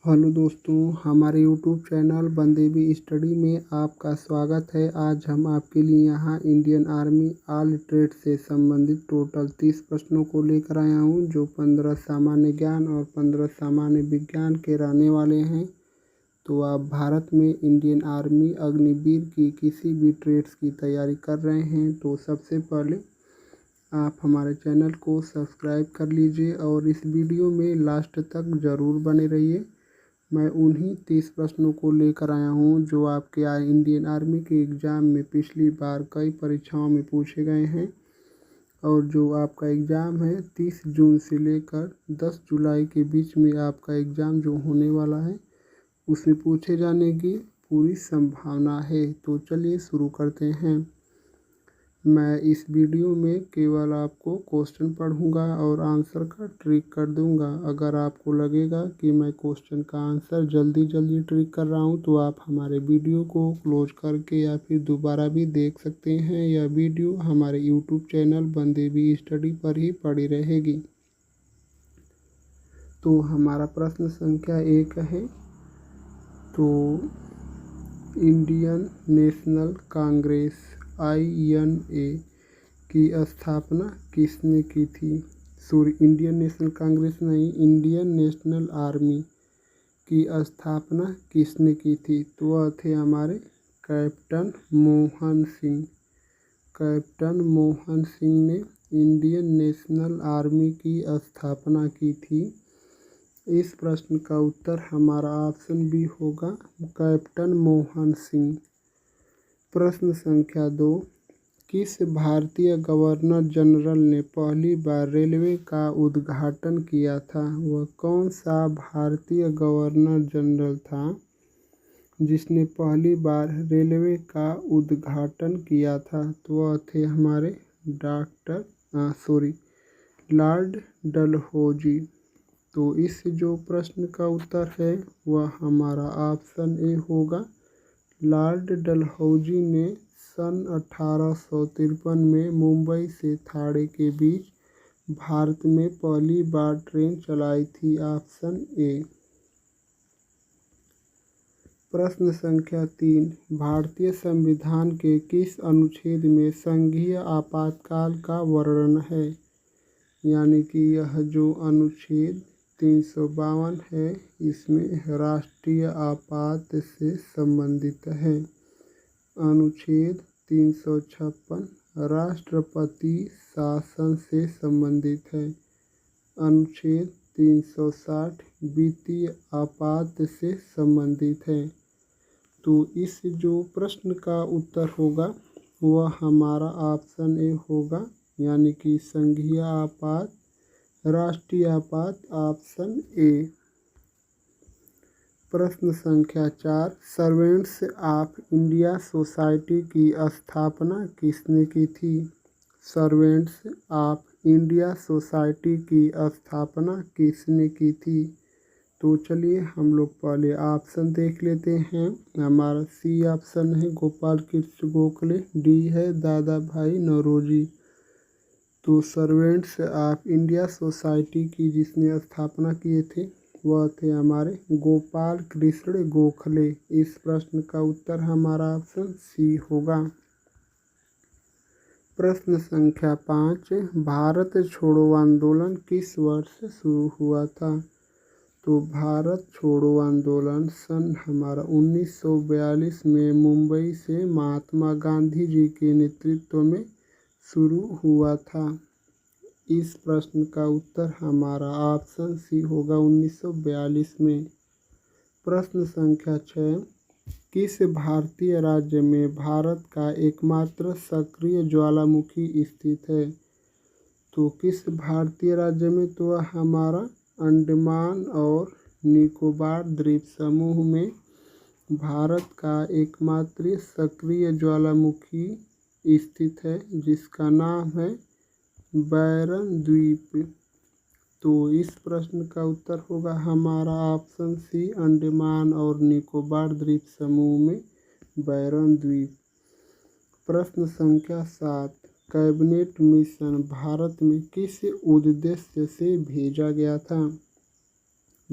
Hello दोस्तों, हमारे YouTube channel Bandevi study में आपका स्वागत है। आज हम आपके लिए यहाँ इंडियन आर्मी ऑल ट्रेड से संबंधित टोटल 30 प्रश्नों को लेकर आया हूँ, जो 15 सामान्य ज्ञान और 15 सामान्य विज्ञान के रहने वाले हैं। तो आप भारत में इंडियन आर्मी अग्निवीर की किसी भी ट्रेड्स की तैयारी कर रहे हैं तो सबसे पहले आप हमारे चैनल को सब्सक्राइब कर लीजिए और इस वीडियो में लास्ट तक ज़रूर बने रहिए। मैं उन्हीं 30 प्रश्नों को लेकर आया हूँ जो आपके इंडियन आर्मी के एग्ज़ाम में पिछली बार कई परीक्षाओं में पूछे गए हैं, और जो आपका एग्ज़ाम है 30 जून से लेकर 10 जुलाई के बीच में आपका एग्ज़ाम जो होने वाला है उसमें पूछे जाने की पूरी संभावना है। तो चलिए शुरू करते हैं। मैं इस वीडियो में केवल आपको क्वेश्चन पढ़ूंगा और आंसर का ट्रिक कर दूंगा। अगर आपको लगेगा कि मैं क्वेश्चन का आंसर जल्दी ट्रिक कर रहा हूं तो आप हमारे वीडियो को क्लोज करके या फिर दोबारा भी देख सकते हैं। यह वीडियो हमारे यूट्यूब चैनल बनदेवी स्टडी पर ही पड़ी रहेगी। तो हमारा प्रश्न संख्या 1 है। तो इंडियन नेशनल कांग्रेस INA की स्थापना किसने की थी? सॉरी, इंडियन नेशनल कांग्रेस नहीं, इंडियन नेशनल आर्मी की स्थापना किसने की थी? तो वह थे हमारे कैप्टन मोहन सिंह। कैप्टन मोहन सिंह ने इंडियन नेशनल आर्मी की स्थापना की थी। इस प्रश्न का उत्तर हमारा ऑप्शन बी होगा, कैप्टन मोहन सिंह। प्रश्न संख्या 2, किस भारतीय गवर्नर जनरल ने पहली बार रेलवे का उद्घाटन किया था? वह कौन सा भारतीय गवर्नर जनरल था जिसने पहली बार रेलवे का उद्घाटन किया था? तो वह थे हमारे लॉर्ड डलहौजी। तो इस जो प्रश्न का उत्तर है वह हमारा ऑप्शन ए होगा। लॉर्ड डलहौजी ने सन 1853 में मुंबई से थाणे के बीच भारत में पहली बार ट्रेन चलाई थी। Option A. प्रश्न संख्या 3, भारतीय संविधान के किस अनुच्छेद में संघीय आपातकाल का वर्णन है? यानी कि यह जो अनुच्छेद 352 है इसमें राष्ट्रीय आपात से संबंधित है। अनुच्छेद 356 राष्ट्रपति शासन से संबंधित है। अनुच्छेद 360 वित्तीय आपात से संबंधित है। तो इस जो प्रश्न का उत्तर होगा वह हमारा ऑप्शन ए होगा, यानी कि संघीय आपात, राष्ट्रीय आपात, ऑप्शन ए। प्रश्न संख्या 4, सर्वेंट्स ऑफ इंडिया सोसाइटी की स्थापना किसने की थी? सर्वेंट्स ऑफ इंडिया सोसाइटी की स्थापना किसने की थी? तो चलिए हम लोग पहले ऑप्शन देख लेते हैं। हमारा सी ऑप्शन है गोपाल कृष्ण गोखले, डी है दादा भाई नौरोजी। तो सर्वेंट्स ऑफ इंडिया सोसाइटी की जिसने स्थापना किए थे वह थे हमारे गोपाल कृष्ण गोखले। इस प्रश्न का उत्तर हमारा ऑप्शन सी होगा। प्रश्न संख्या 5, भारत छोड़ो आंदोलन किस वर्ष शुरू हुआ था? तो भारत छोड़ो आंदोलन सन हमारा 1942 में मुंबई से महात्मा गांधी जी के नेतृत्व में शुरू हुआ था। इस प्रश्न का उत्तर हमारा ऑप्शन सी होगा, 1942 में। प्रश्न संख्या 6, किस भारतीय राज्य में भारत का एकमात्र सक्रिय ज्वालामुखी स्थित है? तो किस भारतीय राज्य में? तो हमारा अंडमान और निकोबार द्वीप समूह में भारत का एकमात्र सक्रिय ज्वालामुखी स्थित है, जिसका नाम है बैरन द्वीप। तो इस प्रश्न का उत्तर होगा हमारा ऑप्शन सी, अंडमान और निकोबार द्वीप समूह में बैरन द्वीप। प्रश्न संख्या 7, कैबिनेट मिशन भारत में किस उद्देश्य से भेजा गया था?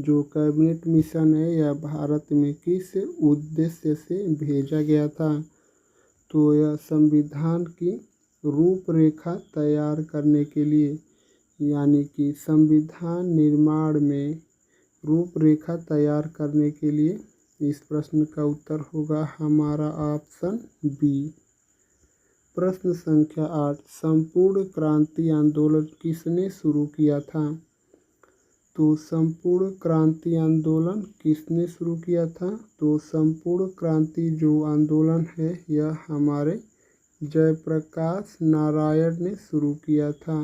जो कैबिनेट मिशन है यह भारत में किस उद्देश्य से भेजा गया था? तो यह संविधान की रूपरेखा तैयार करने के लिए, यानी कि संविधान निर्माण में रूपरेखा तैयार करने के लिए। इस प्रश्न का उत्तर होगा हमारा ऑप्शन बी। प्रश्न संख्या 8, संपूर्ण क्रांति आंदोलन किसने शुरू किया था? तो संपूर्ण क्रांति आंदोलन किसने शुरू किया था? तो संपूर्ण क्रांति जो आंदोलन है यह हमारे जयप्रकाश नारायण ने शुरू किया था।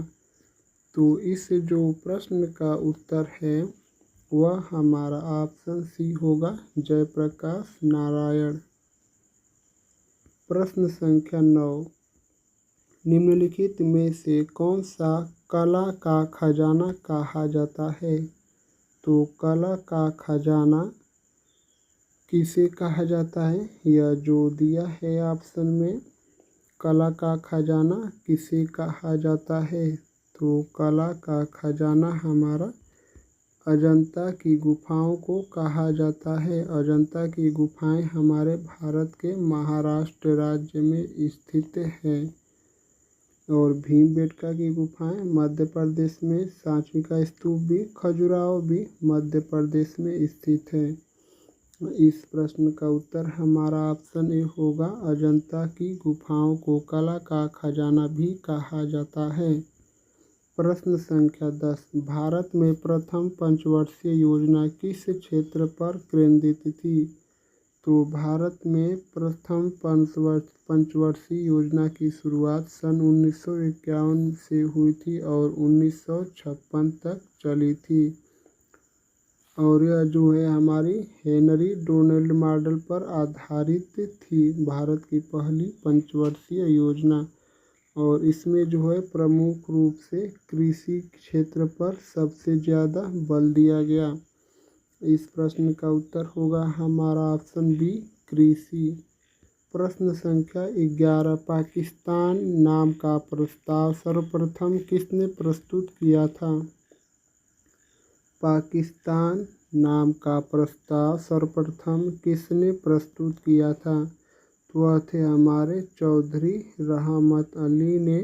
तो इस जो प्रश्न का उत्तर है वह हमारा ऑप्शन सी होगा, जयप्रकाश नारायण। प्रश्न संख्या 9, निम्नलिखित में से कौन सा कला का खजाना कहा जाता है? तो कला का खजाना किसे कहा जाता है? यह जो दिया है ऑप्शन में, कला का खजाना किसे कहा जाता है? तो कला का खजाना हमारा अजंता की गुफाओं को कहा जाता है। अजंता की गुफाएं हमारे भारत के महाराष्ट्र राज्य में स्थित है और भीमबेटका की गुफाएं मध्य प्रदेश में, सांची का स्तूप भी, खजुराहो भी मध्य प्रदेश में स्थित है। इस प्रश्न का उत्तर हमारा ऑप्शन ए होगा, अजंता की गुफाओं को कला का खजाना भी कहा जाता है। प्रश्न संख्या 10, भारत में प्रथम पंचवर्षीय योजना किस क्षेत्र पर केंद्रित थी? तो भारत में प्रथम पंचवर्षीय योजना की शुरुआत सन 1951 से हुई थी और 1956 तक चली थी और यह जो है हमारी हेनरी डोनाल्ड मॉडल पर आधारित थी, भारत की पहली पंचवर्षीय योजना। और इसमें जो है प्रमुख रूप से कृषि क्षेत्र पर सबसे ज़्यादा बल दिया गया। इस प्रश्न का उत्तर होगा हमारा ऑप्शन बी, कृषि। प्रश्न संख्या 11, पाकिस्तान नाम का प्रस्ताव सर्वप्रथम किसने प्रस्तुत किया था? पाकिस्तान नाम का प्रस्ताव सर्वप्रथम किसने प्रस्तुत किया था? तो वह थे हमारे चौधरी रहमत अली ने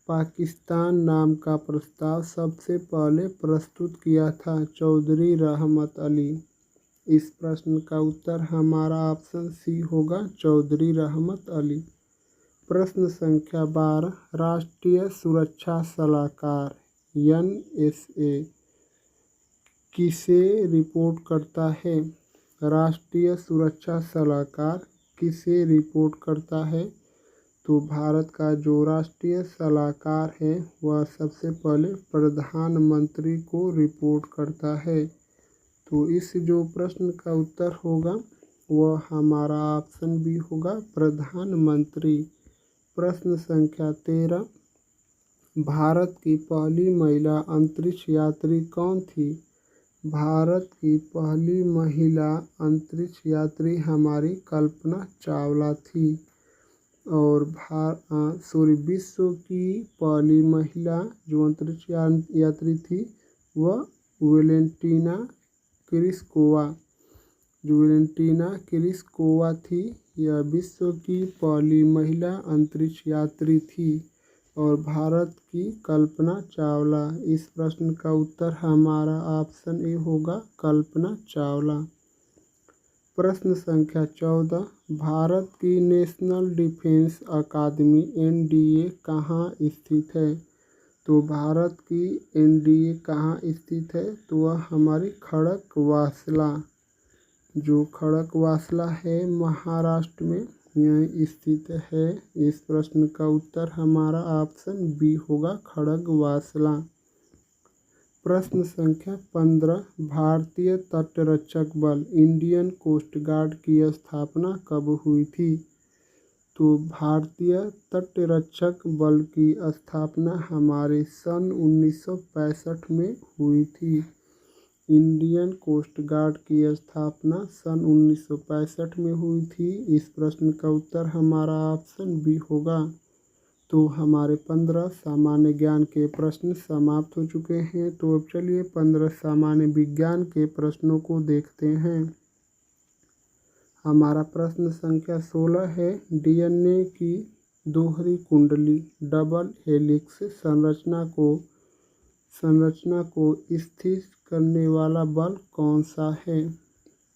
पाकिस्तान नाम का प्रस्ताव सबसे पहले प्रस्तुत किया था, चौधरी रहमत अली। इस प्रश्न का उत्तर हमारा ऑप्शन सी होगा, चौधरी रहमत अली। प्रश्न संख्या 12, राष्ट्रीय सुरक्षा सलाहकार NSA किसे रिपोर्ट करता है? राष्ट्रीय सुरक्षा सलाहकार किसे रिपोर्ट करता है? तो भारत का जो राष्ट्रीय सलाहकार है वह सबसे पहले प्रधानमंत्री को रिपोर्ट करता है। तो इस जो प्रश्न का उत्तर होगा वह हमारा ऑप्शन बी होगा, प्रधानमंत्री। प्रश्न संख्या 13, भारत की पहली महिला अंतरिक्ष यात्री कौन थी? भारत की पहली महिला अंतरिक्ष यात्री हमारी कल्पना चावला थी और विश्व की पहली महिला जो अंतरिक्ष यात्री थी वह वेलेंटीना किरिस्कोवा, जो वेलेंटीना किरिस्कोवा थी, यह विश्व की पहली महिला अंतरिक्ष यात्री थी और भारत की कल्पना चावला। इस प्रश्न का उत्तर हमारा ऑप्शन ए होगा, कल्पना चावला। प्रश्न संख्या 14, भारत की नेशनल डिफेंस अकादमी NDA कहाँ स्थित है? तो भारत की NDA कहाँ स्थित है? तो वह हमारी खड़कवासला, जो खड़कवासला है महाराष्ट्र में, यह स्थित है। इस प्रश्न का उत्तर हमारा ऑप्शन बी होगा, खड़गवासला। प्रश्न संख्या 15, भारतीय तटरक्षक बल इंडियन कोस्ट गार्ड की स्थापना कब हुई थी? तो भारतीय तटरक्षक बल की स्थापना हमारे सन 1965 में हुई थी। इंडियन कोस्ट गार्ड की स्थापना सन 1965 में हुई थी। इस प्रश्न का उत्तर हमारा ऑप्शन बी होगा। तो हमारे 15 सामान्य ज्ञान के प्रश्न समाप्त हो चुके हैं। तो अब चलिए 15 सामान्य विज्ञान के प्रश्नों को देखते हैं। हमारा प्रश्न संख्या 16 है, डीएनए की दोहरी कुंडली डबल हेलिक्स संरचना को स्थिर करने वाला बल कौन सा है।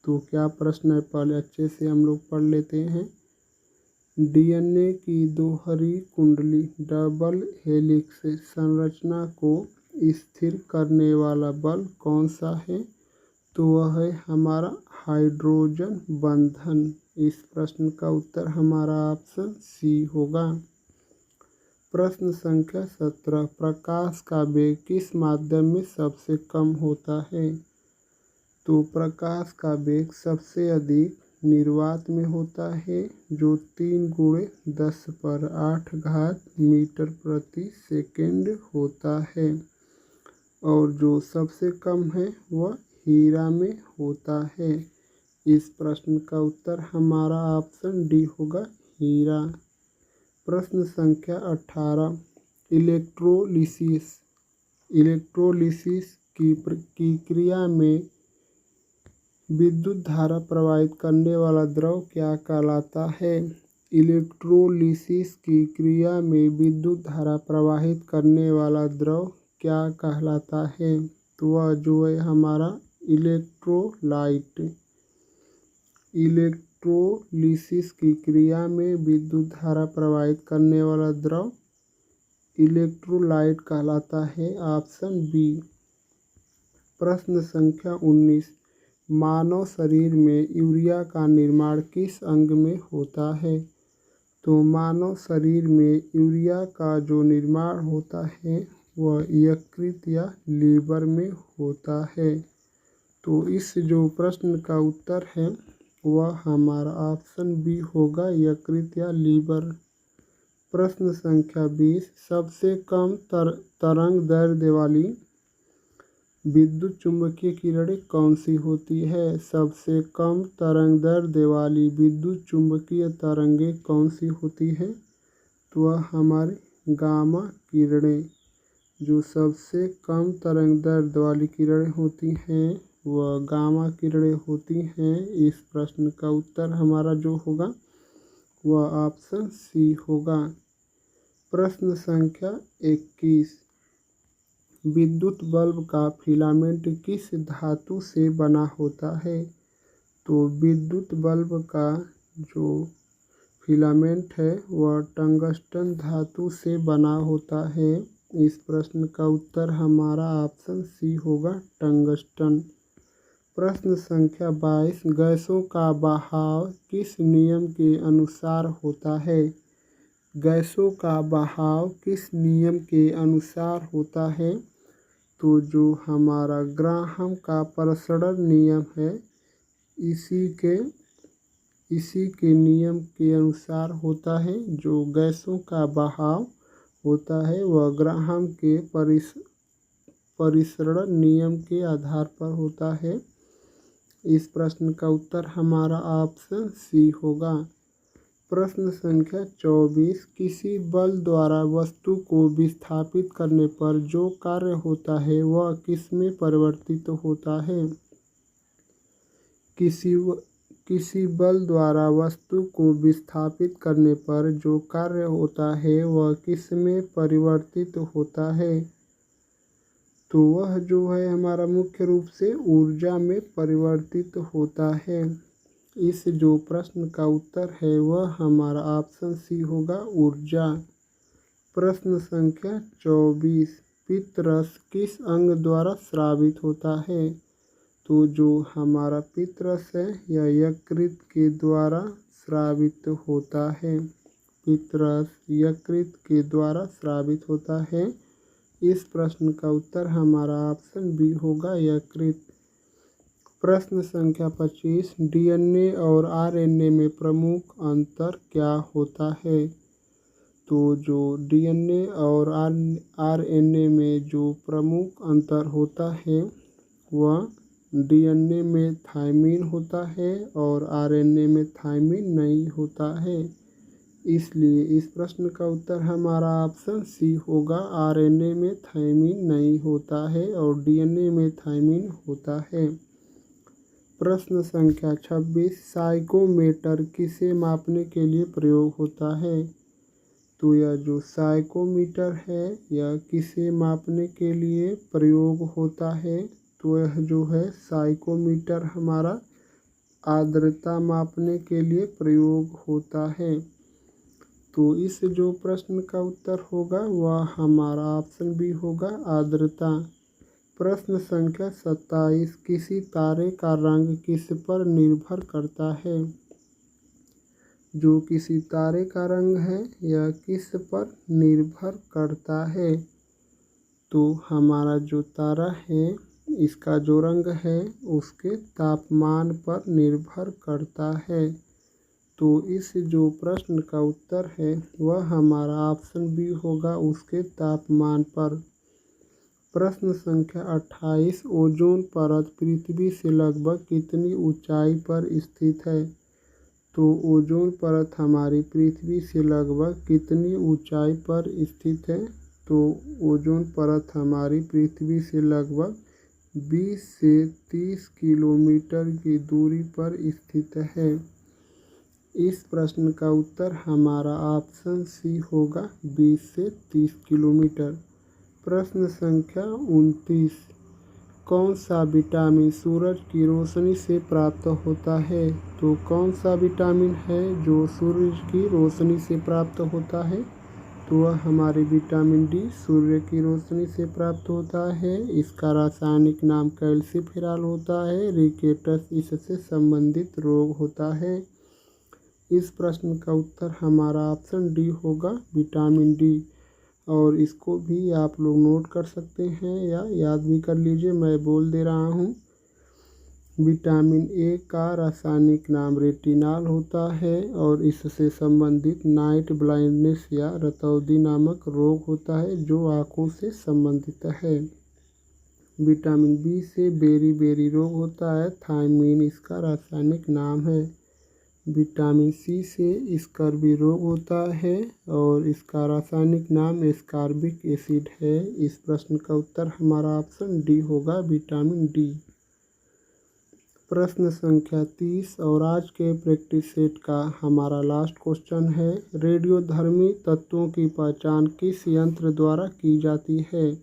तो क्या प्रश्न है, पहले अच्छे से हम लोग पढ़ लेते हैं। डीएनए की दोहरी कुंडली डबल हेलिक्स संरचना को स्थिर करने वाला बल कौन सा है। तो वह है हमारा हाइड्रोजन बंधन। इस प्रश्न का उत्तर हमारा ऑप्शन सी होगा। प्रश्न संख्या 17, प्रकाश का वेग किस माध्यम में सबसे कम होता है। तो प्रकाश का वेग सबसे अधिक निर्वात में होता है, जो 3×10⁸ मीटर प्रति सेकेंड होता है, और जो सबसे कम है वह हीरा में होता है। इस प्रश्न का उत्तर हमारा ऑप्शन डी होगा, हीरा। प्रश्न संख्या 18, इलेक्ट्रोलिसिस की क्रिया में विद्युत धारा प्रवाहित करने वाला द्रव क्या कहलाता है। इलेक्ट्रोलिसिस की क्रिया में विद्युत धारा प्रवाहित करने वाला द्रव क्या कहलाता है। तो वह जो है हमारा इलेक्ट्रोलाइट। इलेक्ट्रोलिसिस की क्रिया में विद्युत धारा प्रवाहित करने वाला द्रव इलेक्ट्रोलाइट कहलाता है, ऑप्शन बी। प्रश्न संख्या 19, मानव शरीर में यूरिया का निर्माण किस अंग में होता है। तो मानव शरीर में यूरिया का जो निर्माण होता है वह यकृत या लीवर में होता है। तो इस जो प्रश्न का उत्तर है वह हमारा ऑप्शन बी होगा, यकृत या लीवर। प्रश्न संख्या 20, सबसे कम तरंग दैर्ध्य वाली विद्युत चुम्बकीय किरणें कौन सी होती है। सबसे कम तरंग दैर्ध्य वाली विद्युत चुम्बकीय तरंगें कौन सी होती है। तो वह हमारी गामा किरणें। जो सबसे कम तरंग दैर्ध्य वाली किरणें होती हैं वह गामा किरणें होती हैं। इस प्रश्न का उत्तर हमारा जो होगा वह ऑप्शन सी होगा। प्रश्न संख्या 21, विद्युत बल्ब का फिलामेंट किस धातु से बना होता है। तो विद्युत बल्ब का जो फिलामेंट है वह टंगस्टन धातु से बना होता है। इस प्रश्न का उत्तर हमारा ऑप्शन सी होगा, टंगस्टन। प्रश्न संख्या 22, गैसों का बहाव किस नियम के अनुसार होता है। गैसों का बहाव किस नियम के अनुसार होता है। तो जो हमारा ग्राहम का प्रसरण नियम है इसी के नियम के अनुसार होता है। जो गैसों का बहाव होता है वह ग्राहम के परिसरण नियम के आधार पर होता है। इस प्रश्न का उत्तर हमारा ऑप्शन सी होगा। प्रश्न संख्या 24, किसी बल द्वारा वस्तु को विस्थापित करने पर जो कार्य होता है वह किसमें परिवर्तित होता है। किसी बल द्वारा वस्तु को विस्थापित करने पर जो कार्य होता है वह किसमें परिवर्तित होता है। तो वह जो है हमारा मुख्य रूप से ऊर्जा में परिवर्तित होता है। इस जो प्रश्न का उत्तर है वह हमारा ऑप्शन सी होगा, ऊर्जा। प्रश्न संख्या 24, पित्तरस किस अंग द्वारा स्रावित होता है। तो जो हमारा पित्तरस है यह यकृत के द्वारा स्रावित होता है। पित्तरस यकृत के द्वारा स्रावित होता है। इस प्रश्न का उत्तर हमारा ऑप्शन बी होगा, यकृत। प्रश्न संख्या 25, डीएनए और आरएनए में प्रमुख अंतर क्या होता है। तो जो डीएनए और आरएनए में जो प्रमुख अंतर होता है वह डीएनए में थायमिन होता है और आरएनए में थायमिन नहीं होता है। इसलिए इस प्रश्न का उत्तर हमारा ऑप्शन सी होगा। आरएनए में थायमीन नहीं होता है और डीएनए में थायमीन होता है। प्रश्न संख्या 26, साइकोमीटर किसे मापने के लिए प्रयोग होता है? तो यह जो साइकोमीटर है यह किसे मापने के लिए प्रयोग होता है? तो यह जो है साइकोमीटर हमारा आर्द्रता मापने के लिए प्रयोग होता है। तो इस जो प्रश्न का उत्तर होगा वह हमारा ऑप्शन बी होगा, आर्द्रता। प्रश्न संख्या 27, किसी तारे का रंग किस पर निर्भर करता है? जो किसी तारे का रंग है यह किस पर निर्भर करता है? तो हमारा जो तारा है इसका जो रंग है उसके तापमान पर निर्भर करता है। तो इस जो प्रश्न का उत्तर है वह हमारा ऑप्शन बी होगा, उसके तापमान पर। प्रश्न संख्या 28, ओजोन परत पृथ्वी से लगभग कितनी ऊंचाई पर स्थित है? तो ओजोन परत हमारी पृथ्वी से लगभग कितनी ऊंचाई पर स्थित है? तो ओजोन परत हमारी पृथ्वी से लगभग 20 से 30 किलोमीटर की दूरी पर स्थित है। इस प्रश्न का उत्तर हमारा ऑप्शन सी होगा, 20 से 30 किलोमीटर। प्रश्न संख्या 29, कौन सा विटामिन सूरज की रोशनी से प्राप्त होता है? तो कौन सा विटामिन है जो सूरज की रोशनी से प्राप्त होता है? तो वह हमारे विटामिन डी सूर्य की रोशनी से प्राप्त होता है। इसका रासायनिक नाम कैल्सीफेरॉल होता है। रिकेटस इससे संबंधित रोग होता है। इस प्रश्न का उत्तर हमारा ऑप्शन डी होगा, विटामिन डी। और इसको भी आप लोग नोट कर सकते हैं या याद भी कर लीजिए, मैं बोल दे रहा हूँ। विटामिन ए का रासायनिक नाम रेटिनॉल होता है और इससे संबंधित नाइट ब्लाइंडनेस या रतौंधी नामक रोग होता है जो आँखों से संबंधित है। विटामिन बी से बेरी रोग होता है, थायमीन इसका रासायनिक नाम है। विटामिन सी से स्कर्वी रोग होता है और इसका रासायनिक नाम एस्कॉर्बिक एसिड है। इस प्रश्न का उत्तर हमारा ऑप्शन डी होगा, विटामिन डी। प्रश्न संख्या 30 और आज के प्रैक्टिस सेट का हमारा लास्ट क्वेश्चन है, रेडियोधर्मी तत्वों की पहचान किस यंत्र द्वारा की जाती है?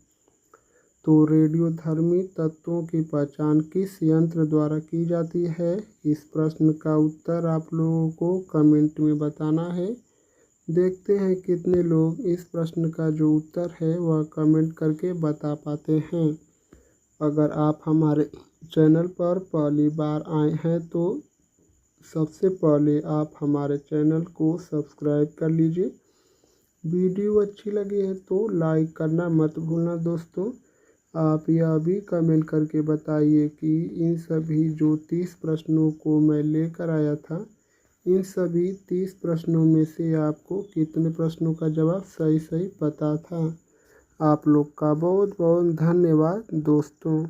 तो रेडियोधर्मी तत्वों की पहचान किस यंत्र द्वारा की जाती है? इस प्रश्न का उत्तर आप लोगों को कमेंट में बताना है। देखते हैं कितने लोग इस प्रश्न का जो उत्तर है वह कमेंट करके बता पाते हैं। अगर आप हमारे चैनल पर पहली बार आए हैं तो सबसे पहले आप हमारे चैनल को सब्सक्राइब कर लीजिए। वीडियो अच्छी लगी है तो लाइक करना मत भूलना दोस्तों। आप यह भी कमेंट करके बताइए कि इन सभी जो 30 प्रश्नों को मैं लेकर आया था, इन सभी 30 प्रश्नों में से आपको कितने प्रश्नों का जवाब सही पता था। आप लोग का बहुत बहुत धन्यवाद दोस्तों।